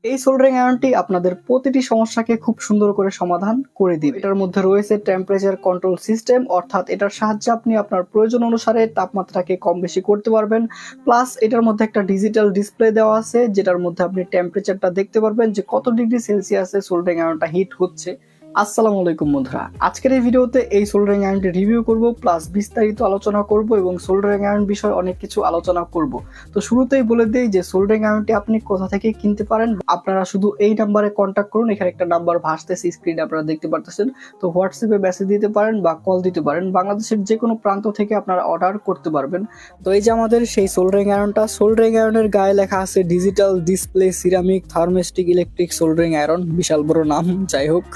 এই সোল্ডারিং আয়রনটি আপনাদের প্রতিটি সমস্যাকে খুব সুন্দর করে সমাধান করে দিবে। এটার মধ্যে রয়েছে টেম্পারেচার কন্ট্রোল সিস্টেম, অর্থাৎ এটার সাহায্যে আপনি আপনার প্রয়োজন অনুসারে তাপমাত্রাকে কম বেশি করতে পারবেন। প্লাস এটার মধ্যে একটা ডিজিটাল ডিসপ্লে দেওয়া আছে, যেটার মধ্যে আপনি টেম্পারেচারটা দেখতে পারবেন যে কত ডিগ্রি সেলসিয়াসে সোল্ডারিং আয়রনটা হিট হচ্ছে। আসসালামু আলাইকুম বন্ধুরা, আজকের এই ভিডিওতে এই সোল্ডারিং আয়রনটি রিভিউ করব, প্লাস বিস্তারিত আলোচনা করব এবং সোল্ডারিং আয়রন বিষয়ে অনেক কিছু আলোচনা করব। তো শুরুতেই বলে দেই যে সোল্ডারিং আয়রনটি আপনি কোথা থেকে কিনতে পারেন। আপনারা শুধু এই নাম্বারে কন্ট্যাক্ট করুন, এখানে একটা নাম্বার ভাসতেছে স্ক্রিনে আপনারা দেখতে পারতেছেন। তো হোয়াটসঅ্যাপে মেসেজ দিতে পারেন বা কল দিতে পারেন, বাংলাদেশের যে কোনো প্রান্ত থেকে আপনারা অর্ডার করতে পারবেন। তো এই যে আমাদের সেই সোল্ডারিং আয়রনটা, সোল্ডারিং আয়রনের গায়ে লেখা আছে digital display ceramic thermostatic electric soldering iron, বিশাল বড় নাম, যাই হোক।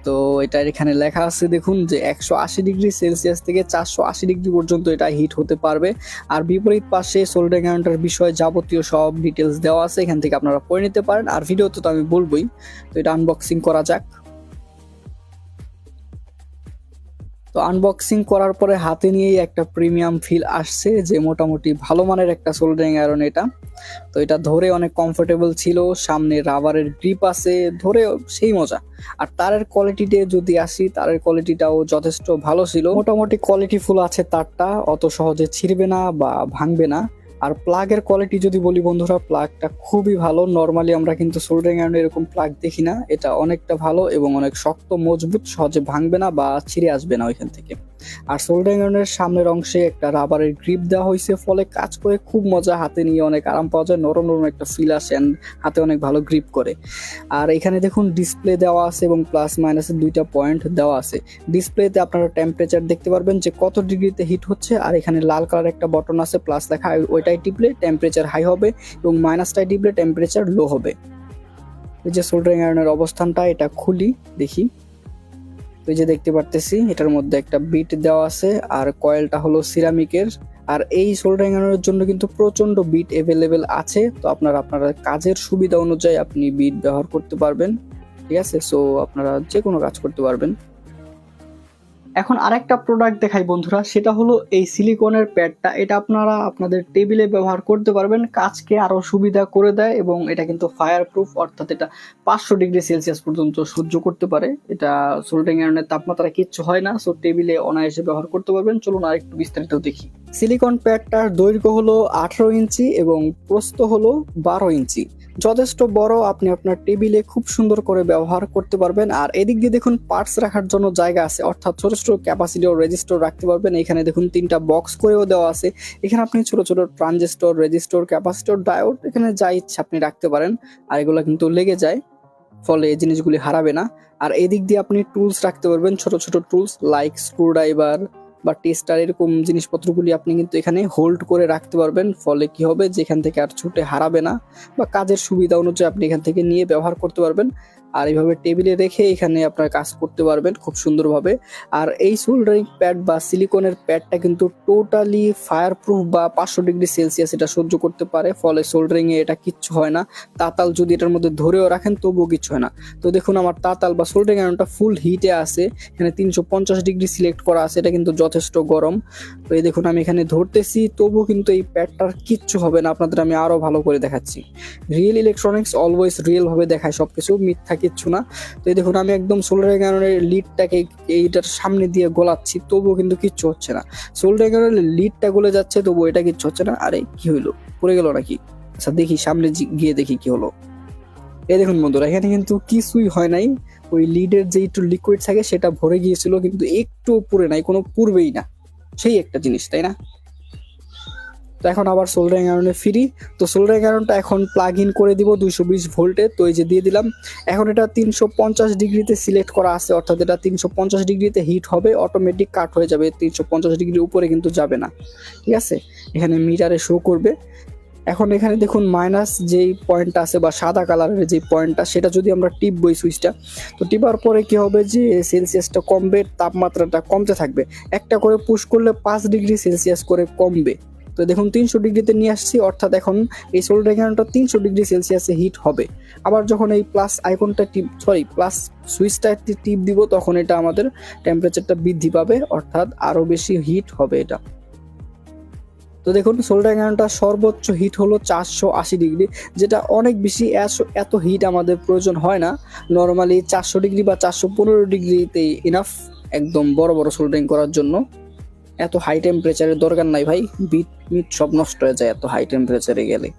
তো এটার এখানে লেখা আছে দেখুন যে 180 ডিগ্রি সেলসিয়াস থেকে 480 ডিগ্রি পর্যন্ত এটা হিট হতে পারবে। আর বিপরীত পাশে সোল্ডারিং আয়রনটার বিষয়ে যাবতীয় সব ডিটেলস দেওয়া আছে, এখান থেকে আপনারা পড়ে নিতে পারেন। আর ভিডিওতে তো আমি বলবোই। তো এটা আনবক্সিং করা যাক। তো আনবক্সিং করার পরে হাতে নিয়েই একটা প্রিমিয়াম ফিল আসছে যে মোটামুটি ভালো মানের একটা সোল্ডারিং আয়রন এটা। তো এটা ধরে অনেক কমফোর্টেবল ছিল, সামনে রাবারের গ্রিপ আছে, ধরে সেই মজা। আর তারের কোয়ালিটিতে যদি আসি, তারের কোয়ালিটিটাও যথেষ্ট ভালো ছিল, মোটামুটি কোয়ালিটিফুল আছে তারটা, অত সহজে ছিঁড়বে না বা ভাঙবে না। আর প্লাগের কোয়ালিটি যদি বলি বন্ধুরা, প্লাগটা খুবই ভালো। নর্মালি আমরা কিন্তু সোল্ডারিং আয়রনে এরকম প্লাগ দেখি না, এটা অনেকটা ভালো এবং অনেক শক্ত মজবুত, সহজে ভাঙবে না বা ছিঁড়ে আসবে না ওইখান থেকে। আর সোল্ডারিং আয়রনের সামনের অংশে একটা রাবারের গ্রিপ দেওয়া হয়েছে, ফলে কাজ করে খুব মজা, হাতে নিয়ে অনেক আরাম পাওয়া যায়, নরম নরম একটা ফিল আসে, হাতে অনেক ভালো গ্রিপ করে। আর এখানে দেখুন ডিসপ্লে দেওয়া আছে এবং প্লাস মাইনাসের দুইটা পয়েন্ট দেওয়া আছে। ডিসপ্লেতে আপনারা টেম্পারেচার দেখতে পারবেন যে কত ডিগ্রিতে হিট হচ্ছে, আর এখানে লাল কালার একটা বটন আছে প্লাস লেখা, ওইটাই টিপলে টেম্পারেচার হাই হবে এবং মাইনাসটাই টিপলে টেম্পারেচার লো হবে। এই যে সোল্ডারিং আয়রনের অবস্থানটা, এটা খুলি দেখি। এই যে দেখতে পারতেছি এটার মধ্যে একটা বিট দেওয়া আছে, আর কয়েলটা হলো সিরামিকের। আর এই সোল্ডারিং আয়রনের জন্য কিন্তু প্রচন্ড বিট অ্যাভেলেবেল আছে। তো আপনার কাজের সুবিধা অনুযায়ী আপনি বিট ব্যবহার করতে পারবেন, ঠিক আছে। সো আপনারা যে কোনো কাজ করতে পারবেন। এখন আরেকটা প্রোডাক্ট দেখাই বন্ধুরা, সেটা হলো এই সিলিকনের প্যাডটা। এটা আপনারা আপনাদের টেবিলে ব্যবহার করতে পারবেন, কাজকে আরো সুবিধা করে দেয় এবং এটা কিন্তু ফায়ার প্রুফ, অর্থাৎ এটা 500 ডিগ্রি সেলসিয়াস পর্যন্ত সহ্য করতে পারে। এটা সোল্ডারিং আয়রনের তাপমাত্রা কিচ্ছু হয় না, সো টেবিলে অনায়াসে ব্যবহার করতে পারবেন। চলুন আর একটু বিস্তারিত দেখি। সিলিকন প্যাডটার দৈর্ঘ্য হলো 18 ইঞ্চি এবং প্রস্থ হলো 12 ইঞ্চি, যথেষ্ট বড়। আপনি আপনার টেবিলে খুব সুন্দর করে ব্যবহার করতে পারবেন। আর এদিক দিয়ে দেখুন পার্টস রাখার জন্য জায়গা আছে, অর্থাৎ ছোট ছোট ক্যাপাসিটর রেজিস্টর রাখতে পারবেন। এখানে দেখুন 3টা বক্স করেও দেওয়া আছে। এখানে আপনি ছোট ছোট ট্রানজিস্টর, রেজিস্টর, ক্যাপাসিটর, ডায়োড, এখানে যা ইচ্ছা আপনি রাখতে পারেন। আর এগুলো কিন্তু লেগে যায়, ফলে এই জিনিসগুলি হারাবে না। আর এদিক দিয়ে আপনি টুলস রাখতে পারবেন, ছোট ছোট টুলস লাইক স্ক্রুড্রাইভার বা টেস্টার, এরকম জিনিসপত্রগুলি আপনি কিন্তু এখানে হোল্ড করে রাখতে পারবেন। ফলে কি হবে, যেখান থেকে আর ছুটে হারাবে না, বা কাজের সুবিধা অনুযায়ী আপনি এখান থেকে নিয়ে ব্যবহার করতে পারবেন। আর এইভাবে টেবিলে রেখে এখানে আপনার কাজ করতে পারবেন খুব সুন্দরভাবে। আর এই সোল্ডারিং প্যাড বা সিলিকনের প্যাডটা কিন্তু টোটালি ফায়ার প্রুফ বা 500 ডিগ্রি সেলসিয়াস এটা সহ্য করতে পারে, ফলে সোল্ডারিং এ এটা কিচ্ছু হয় না। তাতাল যদি এটার মধ্যে ধরেও রাখেন তবুও কিচ্ছু হয় না। তো দেখুন আমার তাতাল বা সোল্ডারিং আয়রনটা ফুল হিটে আছে, এখানে 350 ডিগ্রি সিলেক্ট করা আছে, এটা কিন্তু যথেষ্ট গরম। তো এই দেখুন আমি এখানে ধরতেছি, তবুও কিন্তু এই প্যাডটার কিচ্ছু হবে না। আপনাদের আমি আরো ভালো করে দেখাচ্ছি। রিয়েল ইলেকট্রনিক্স অলওয়েজ রিয়েল ভাবে দেখায় সবকিছু, মিথ্যা কিচ্ছু না। তো এই দেখুন আমি একদম সোল্ডারিং আয়রনের লিডটাকে এইটার সামনে দিয়ে গলাচ্ছি, তবুও কিন্তু কিচ্ছু হচ্ছে না। সোল্ডারিং আয়রনের লিডটা গলে যাচ্ছে, তবুও এটা কিচ্ছু হচ্ছে না। আরে কি হইলো, পড়ে গেল নাকি? আচ্ছা দেখি সামনে গিয়ে দেখি কি হলো। এই দেখুন বন্ধুরা, এখানে কিন্তু কিছুই হয় নাই। ওই লিডের যে একটু লিকুইড থাকে সেটা ভরে গিয়েছিল, কিন্তু একটু পুড়ে নাই, কোনো পুড়বেই না, সেই একটা জিনিস, তাই না? তো এখন আবার সোল্ডারিং আয়রনে ফিরি। তো সোল্ডারিং আয়রনটা এখন প্লাগ ইন করে দিব 220 ভোল্টে। তো এই যে দিয়ে দিলাম। এখন এটা 350 ডিগ্রিতে সিলেক্ট করা আছে, অর্থাৎ এটা 350 ডিগ্রিতে হিট হবে, অটোমেটিক কাট হয়ে যাবে, 350 ডিগ্রির উপরে কিন্তু যাবে না, ঠিক আছে। এখানে মিটারে শো করবে। এখন এখানে দেখুন মাইনাস যেই পয়েন্টটা আছে বা সাদা কালারের যে পয়েন্টটা, সেটা যদি আমরা টিপবো এই সুইচটা, তো টিপার পরে কি হবে যে সেলসিয়াসটা কমবে, তাপমাত্রাটা কমতে থাকবে। একটা করে পুশ করলে 5 ডিগ্রি সেলসিয়াস করে কমবে। তো দেখুন 300 ডিগ্রিতে নিয়ে আসছি, অর্থাৎ এখন এই সোল্ডারিং আয়রনটা 300 ডিগ্রি সেলসিয়াসে হিট হবে। আবার যখন এই প্লাস আইকনটা প্লাস সুইচটা টিপ দিব, তখন এটা আমাদের টেম্পারেচারটা বৃদ্ধি পাবে, অর্থাৎ আরো বেশি হিট হবে এটা। তো দেখুন সোল্ডারিং আয়রনটা সর্বোচ্চ হিট হলো 480 ডিগ্রি, যেটা অনেক বেশি। এত হিট আমাদের প্রয়োজন হয় না, নর্মালি 400 ডিগ্রি বা 415 ডিগ্রিতে ইনাফ একদম বড় বড় সোল্ডারিং করার জন্য। এত হাই টেম্পারেচারের দরকার নাই ভাই, বিট মিট সব নষ্ট হয়ে যায় এত হাই টেম্পারেচারে গেলে।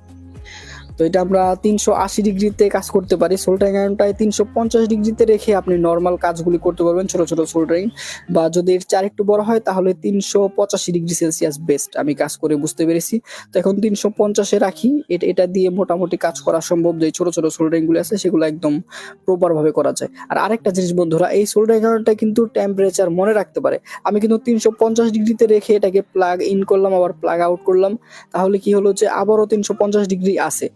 তো এটা আমরা 380 ডিগ্রিতে কাজ করতে পারি। সোল্ডারিং আয়রনটায় 350 ডিগ্রিতে রেখে আপনি নর্মাল কাজগুলি করতে পারবেন, ছোট ছোট সোল্ডারিং। বা যদি এর চার একটু বড় হয় তাহলে 385 ডিগ্রি সেলসিয়াস বেস্ট, আমি কাজ করে বুঝতে পেরেছি। তো এখন 350-এ রাখি, এটা দিয়ে মোটামুটি কাজ করা সম্ভব। যে ছোট ছোট সোল্ডারিং গুলো আছে সেগুলো একদম প্রপার ভাবে করা যায়। আর আরেকটা জিনিস বন্ধুরা, এই সোল্ডারিং আয়রনটা কিন্তু টেম্পারেচার মনে রাখতে পারে। আমি কিন্তু 350 ডিগ্রিতে রেখে এটাকে প্লাগ ইন করলাম, আবার প্লাগ আউট করলাম, তাহলে কি হলো যে আবারও 350 ডিগ্রি আছে।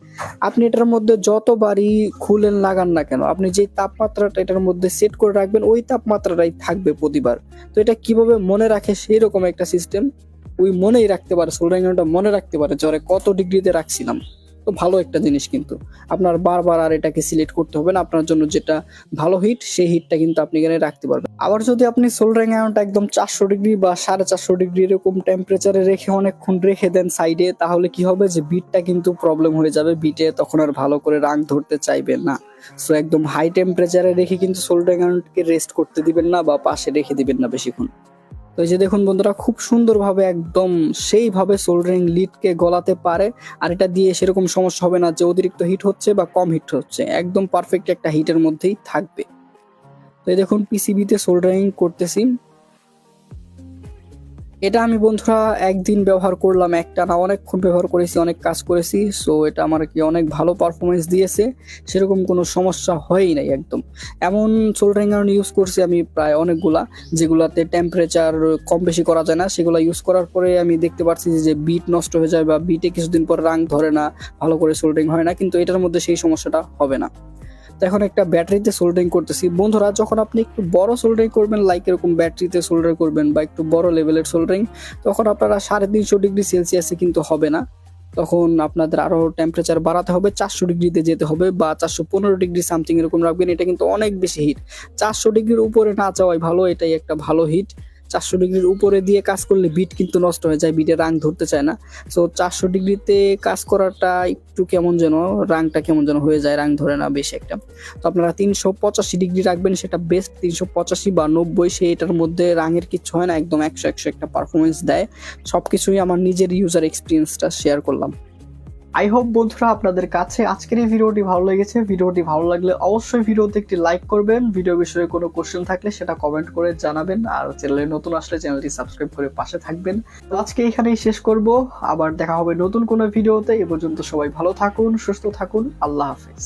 আপনি এটার মধ্যে যতবারই খুলেন লাগান না কেন, আপনি যে তাপমাত্রাটা এটার মধ্যে সেট করে রাখবেন ওই তাপমাত্রাটাই থাকবে প্রতিবার। তো এটা কিভাবে মনে রাখে সেই রকম একটা সিস্টেম, ওই মনেই রাখতে পারে, সোল্ডারিং আয়রনটা মনে রাখতে পারে যে কত ডিগ্রিতে রাখছিলাম। তো ভালো একটা জিনিস, কিন্তু আপনার বারবার আর এটাকে সিলেক্ট করতে হবে না। আপনার জন্য যেটা ভালো হিট সেই হিটটা কিন্তু আপনি এখানে রাখতে পারবেন। আবার যদি আপনি সোল্ডারিং আয়রনটা একদম 400 ডিগ্রি বা 450 ডিগ্রি এরকম টেম্পারেচারে রেখে অনেকক্ষণ রেখে দেন সাইডে, তাহলে কি হবে যে বিটটা কিন্তু প্রবলেম হয়ে যাবে, বিটে তখন আর ভালো করে রাং ধরতে চাইবে না। সো একদম হাই টেম্পারেচারে রেখে কিন্তু সোল্ডারিং আয়রনকে রেস্ট করতে দিবেন না বা পাশে রেখে দিবেন না বেশিক্ষণ। তো এই যে দেখুন বন্ধুরা, খুব সুন্দরভাবে একদম সেইভাবে সোল্ডারিং লিডকে গলাতে পারে। আর এটা দিয়ে সেরকম সমস্যা হবে না যে অতিরিক্ত হিট হচ্ছে বা কম হিট হচ্ছে, একদম পারফেক্ট একটা হিটের মধ্যেই থাকবে। তো এই দেখুন পিসিবিতে সোল্ডারিং করতেছি। এটা আমি বন্ধুরা একদিন ব্যবহার করলাম, একটা না অনেকক্ষণ ব্যবহার করেছি, অনেক কাজ করেছি। সো এটা আমার কি অনেক ভালো পারফরমেন্স দিয়েছে, সেরকম কোনো সমস্যা হয়ই নাই একদম। এমন সোল্ডারিং আয়রন ইউজ করছি আমি প্রায় অনেকগুলা, যেগুলাতে টেম্পারেচার কম বেশি করা যায় না। সেগুলো ইউজ করার পরে আমি দেখতে পাচ্ছি যে বিট নষ্ট হয়ে যায় বা বিটে কিছুদিন পর রাং ধরে না, ভালো করে সোল্ডারিং হয় না, কিন্তু এটার মধ্যে সেই সমস্যাটা হবে না। তো এখন একটা ব্যাটারিতে সোল্ডারিং করতেছি বন্ধুরা। যখন আপনি একটু বড় সোল্ডারিং করবেন, লাইক এরকম ব্যাটারিতে সোল্ডার করবেন বা একটু বড় লেভেলের সোল্ডারিং, তখন আপনারা 350 ডিগ্রি সেলসিয়াসে কিন্তু হবে না। তখন আপনাদের আরো টেম্পারেচার বাড়াতে হবে, 400 ডিগ্রিতে যেতে হবে বা 415 ডিগ্রি সামথিং এরকম রাখবেন। এটা কিন্তু অনেক বেশি হিট, 400 ডিগ্রির উপরে না যাওয়াই ভালো, এটাই একটা ভালো হিট। 400 ডিগ্রির উপরে দিয়ে কাজ করলে বিট কিন্তু নষ্ট হয়ে যায়, বিটে রাং ধরতে চায় না। সো 400 ডিগ্রিতে কাজ করাটা একটু কেমন যেন, রাংটা কেমন যেন হয়ে যায়, রাং ধরে না বেশি একটা। তো আপনারা 385 ডিগ্রি রাখবেন, সেটা বেস্ট। 385 বা 90, সেইটার মধ্যে রাঙের কিচ্ছু হয় না, একদম 100 একটা পারফরমেন্স দেয়। সবকিছুই আমার নিজের ইউজার এক্সপিরিয়েন্সটা শেয়ার করলাম। আই হোপ বন্ধুরা আপনাদের কাছে আজকের এই ভিডিওটি ভালো লেগেছে। ভিডিওটি ভালো লাগলে অবশ্যই ভিডিওতে একটি লাইক করবেন। ভিডিও বিষয়ে কোনো কোশ্চেন থাকলে সেটা কমেন্ট করে জানাবেন। আর চ্যানেলে নতুন আসলে চ্যানেলটি সাবস্ক্রাইব করে পাশে থাকবেন। তো আজকে এখানেই শেষ করব, আবার দেখা হবে নতুন কোনো ভিডিওতে। এ পর্যন্ত সবাই ভালো থাকুন, সুস্থ থাকুন, আল্লাহ হাফেজ।